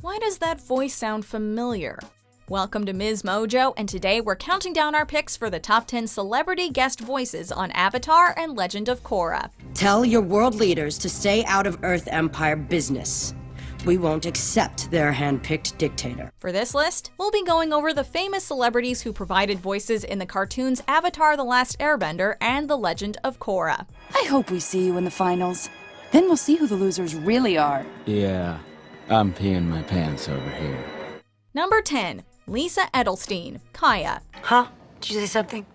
Why does that voice sound familiar? Welcome to MsMojo, and today we're counting down our picks for the top 10 celebrity guest voices on Avatar and Legend of Korra. Tell your world leaders to stay out of Earth Empire business. We won't accept their hand-picked dictator. For this list, we'll be going over the famous celebrities who provided voices in the cartoons Avatar: The Last Airbender and The Legend of Korra. I hope we see you in the finals. Then we'll see who the losers really are. Yeah, I'm peeing my pants over here. Number 10. Lisa Edelstein, Kaya. Huh? Did you say something?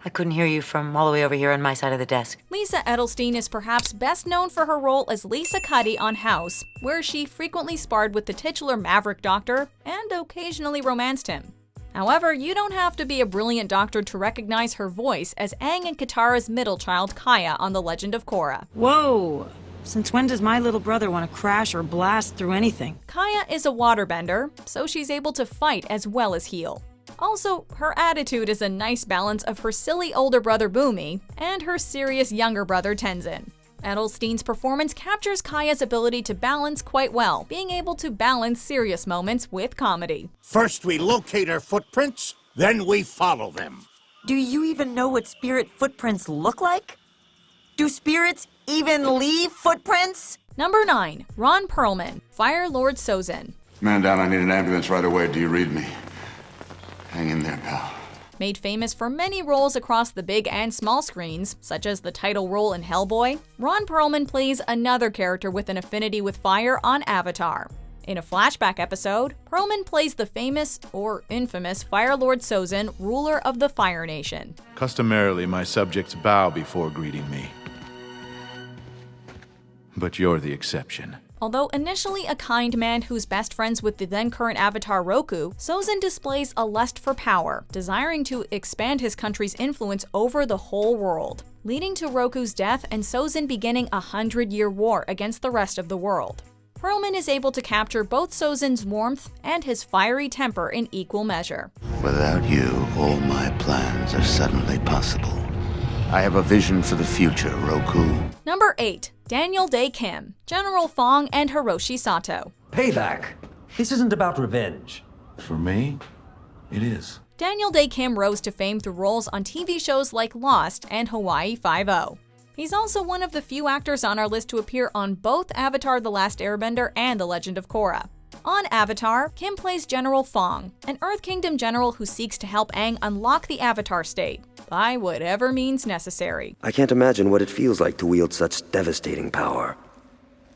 I couldn't hear you from all the way over here on my side of the desk. Lisa Edelstein is perhaps best known for her role as Lisa Cuddy on House, where she frequently sparred with the titular Maverick Doctor and occasionally romanced him. However, you don't have to be a brilliant doctor to recognize her voice as Aang and Katara's middle child, Kaya, on The Legend of Korra. Whoa! Since when does my little brother want to crash or blast through anything? Kaya is a waterbender, so she's able to fight as well as heal. Also, her attitude is a nice balance of her silly older brother Boomy and her serious younger brother Tenzin. Edelstein's performance captures Kaya's ability to balance quite well, being able to balance serious moments with comedy. First we locate our footprints, then we follow them. Do you even know what spirit footprints look like? Do spirits even leave footprints? Number 9. Ron Perlman, Fire Lord Sozin. Man down, I need an ambulance right away. Do you read me? Hang in there, pal. Made famous for many roles across the big and small screens, such as the title role in Hellboy, Ron Perlman plays another character with an affinity with fire on Avatar. In a flashback episode, Perlman plays the famous, or infamous, Fire Lord Sozin, ruler of the Fire Nation. Customarily, my subjects bow before greeting me. But you're the exception. Although initially a kind man who's best friends with the then-current Avatar Roku, Sozin displays a lust for power, desiring to expand his country's influence over the whole world, leading to Roku's death and Sozin beginning a 100-year war against the rest of the world. Perlman is able to capture both Sozin's warmth and his fiery temper in equal measure. Without you, all my plans are suddenly possible. I have a vision for the future, Roku. Number 8. Daniel Dae Kim, General Fong and Hiroshi Sato. Payback. This isn't about revenge. For me, it is. Daniel Dae Kim rose to fame through roles on TV shows like Lost and Hawaii Five-0. He's also one of the few actors on our list to appear on both Avatar: The Last Airbender and The Legend of Korra. On Avatar, Kim plays General Fong, an Earth Kingdom general who seeks to help Aang unlock the Avatar state, by whatever means necessary. I can't imagine what it feels like to wield such devastating power.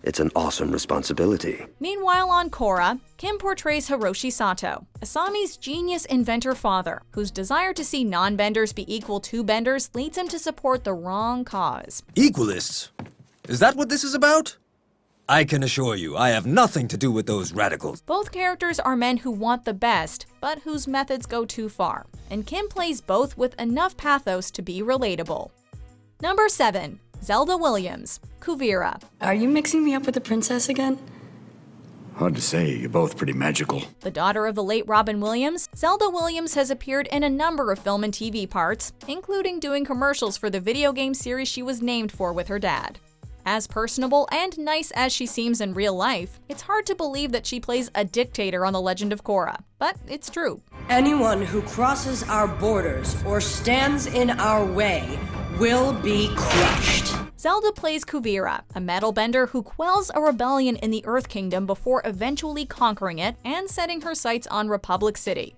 It's an awesome responsibility. Meanwhile on Korra, Kim portrays Hiroshi Sato, Asami's genius inventor father, whose desire to see non-benders be equal to benders leads him to support the wrong cause. Equalists? Is that what this is about? I can assure you, I have nothing to do with those radicals. Both characters are men who want the best, but whose methods go too far, and Kim plays both with enough pathos to be relatable. Number 7. Zelda Williams, Kuvira. Are you mixing me up with the princess again? Hard to say, you're both pretty magical. The daughter of the late Robin Williams, Zelda Williams has appeared in a number of film and TV parts, including doing commercials for the video game series she was named for with her dad. As personable and nice as she seems in real life, it's hard to believe that she plays a dictator on The Legend of Korra, but it's true. Anyone who crosses our borders or stands in our way will be crushed. Zelda plays Kuvira, a metal bender who quells a rebellion in the Earth Kingdom before eventually conquering it and setting her sights on Republic City.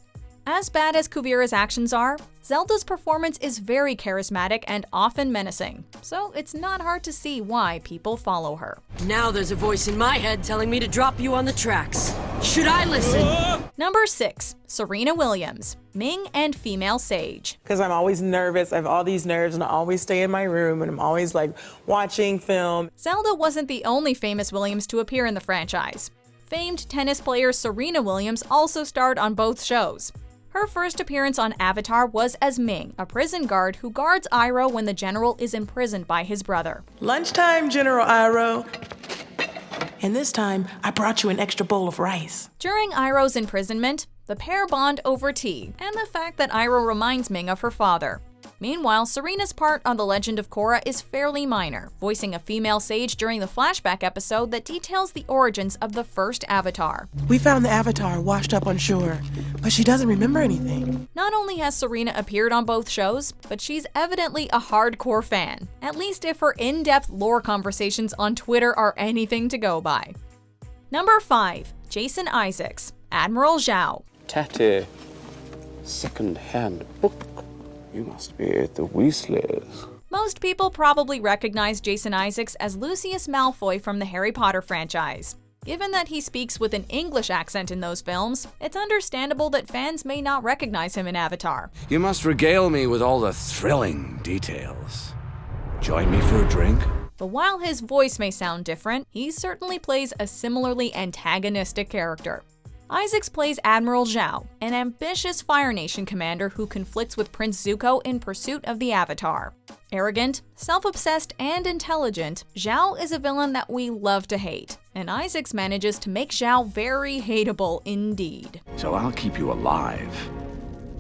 As bad as Kuvira's actions are, Zelda's performance is very charismatic and often menacing, so it's not hard to see why people follow her. Now there's a voice in my head telling me to drop you on the tracks. Should I listen? Number 6. Serena Williams, Ming and Female Sage. Because I'm always nervous, I have all these nerves, and I always stay in my room, and I'm always like watching film. Zelda wasn't the only famous Williams to appear in the franchise. Famed tennis player Serena Williams also starred on both shows. Her first appearance on Avatar was as Ming, a prison guard who guards Iroh when the general is imprisoned by his brother. Lunchtime, General Iroh. And this time, I brought you an extra bowl of rice. During Iroh's imprisonment, the pair bond over tea and the fact that Iroh reminds Ming of her father. Meanwhile, Serena's part on The Legend of Korra is fairly minor, voicing a female sage during the flashback episode that details the origins of the first Avatar. We found the Avatar washed up on shore, but she doesn't remember anything. Not only has Serena appeared on both shows, but she's evidently a hardcore fan, at least if her in-depth lore conversations on Twitter are anything to go by. Number 5. Jason Isaacs, Admiral Zhao. Tatty, second-hand book. You must be the Weasleys. Most people probably recognize Jason Isaacs as Lucius Malfoy from the Harry Potter franchise. Given that he speaks with an English accent in those films, it's understandable that fans may not recognize him in Avatar. You must regale me with all the thrilling details. Join me for a drink? But while his voice may sound different, he certainly plays a similarly antagonistic character. Isaacs plays Admiral Zhao, an ambitious Fire Nation commander who conflicts with Prince Zuko in pursuit of the Avatar. Arrogant, self-obsessed, and intelligent, Zhao is a villain that we love to hate, and Isaacs manages to make Zhao very hateable indeed. So I'll keep you alive,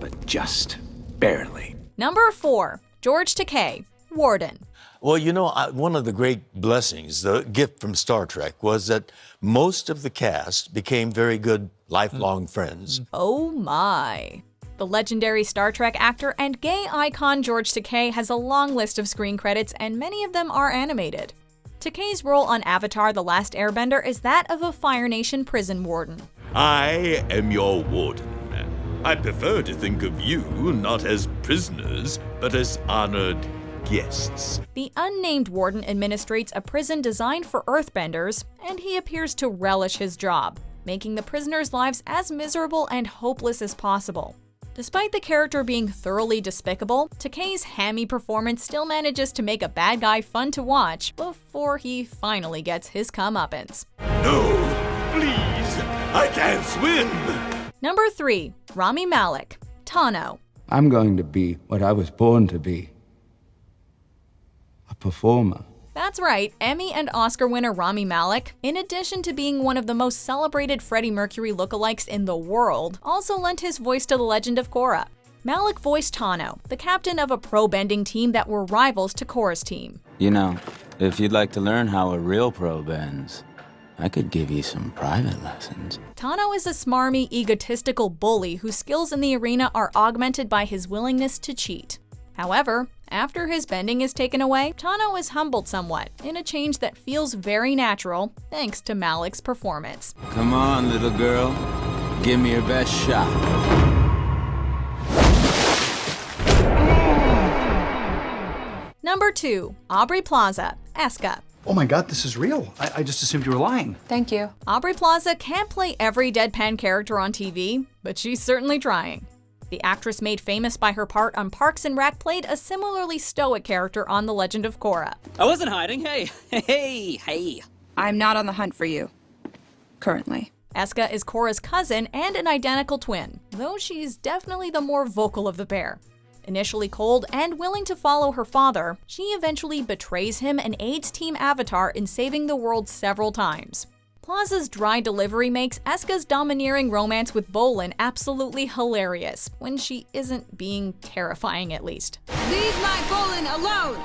but just barely. Number 4. George Takei, Warden. Well, you know, one of the great blessings, the gift from Star Trek, was that most of the cast became very good lifelong friends. Oh my. The legendary Star Trek actor and gay icon George Takei has a long list of screen credits, and many of them are animated. Takei's role on Avatar: The Last Airbender is that of a Fire Nation prison warden. I am your warden. I prefer to think of you not as prisoners, but as honored guests. The unnamed warden administrates a prison designed for earthbenders, and he appears to relish his job, making the prisoners' lives as miserable and hopeless as possible. Despite the character being thoroughly despicable, Takei's hammy performance still manages to make a bad guy fun to watch before he finally gets his comeuppance. No, please, I can't swim. Number 3. Rami Malek, Tano. I'm going to be what I was born to be. A performer. That's right, Emmy and Oscar winner Rami Malek, in addition to being one of the most celebrated Freddie Mercury lookalikes in the world, also lent his voice to The Legend of Korra. Malek voiced Tano, the captain of a pro-bending team that were rivals to Korra's team. You know, if you'd like to learn how a real pro bends, I could give you some private lessons. Tano is a smarmy, egotistical bully whose skills in the arena are augmented by his willingness to cheat. However, after his bending is taken away, Tano is humbled somewhat, in a change that feels very natural, thanks to Malek's performance. Come on, little girl. Give me your best shot. Number 2. Aubrey Plaza, Eska. Oh my god, this is real. I just assumed you were lying. Thank you. Aubrey Plaza can't play every deadpan character on TV, but she's certainly trying. The actress made famous by her part on Parks and Rec played a similarly stoic character on The Legend of Korra. I wasn't hiding, hey. I'm not on the hunt for you. Currently. Eska is Korra's cousin and an identical twin, though she's definitely the more vocal of the pair. Initially cold and willing to follow her father, she eventually betrays him and aids Team Avatar in saving the world several times. Plaza's dry delivery makes Eska's domineering romance with Bolin absolutely hilarious, when she isn't being terrifying at least. Leave my Bolin alone!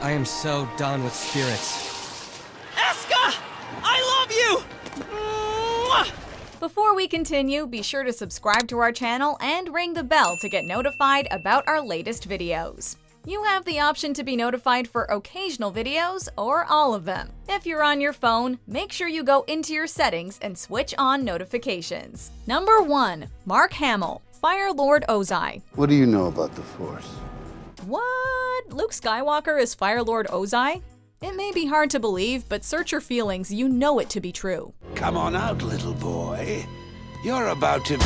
I am so done with spirits. Eska! I love you! Mwah! Before we continue, be sure to subscribe to our channel and ring the bell to get notified about our latest videos. You have the option to be notified for occasional videos or all of them. If you're on your phone, make sure you go into your settings and switch on notifications. Number 1. Mark Hamill, Fire Lord Ozai. What do you know about the Force? What? Luke Skywalker is Fire Lord Ozai? It may be hard to believe, but search your feelings, you know it to be true. Come on out, little boy. You're about to be...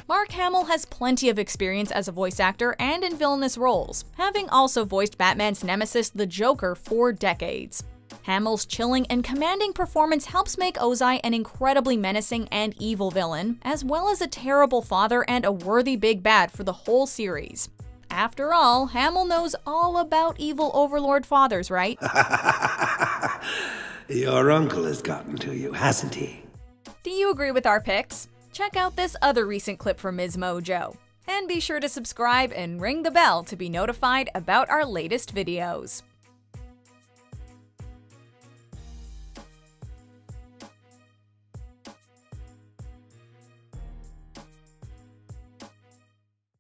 Mark Hamill has plenty of experience as a voice actor and in villainous roles, having also voiced Batman's nemesis, the Joker, for decades. Hamill's chilling and commanding performance helps make Ozai an incredibly menacing and evil villain, as well as a terrible father and a worthy big bad for the whole series. After all, Hamill knows all about evil overlord fathers, right? Your uncle has gotten to you, hasn't he? Do you agree with our picks? Check out this other recent clip from MsMojo. And be sure to subscribe and ring the bell to be notified about our latest videos.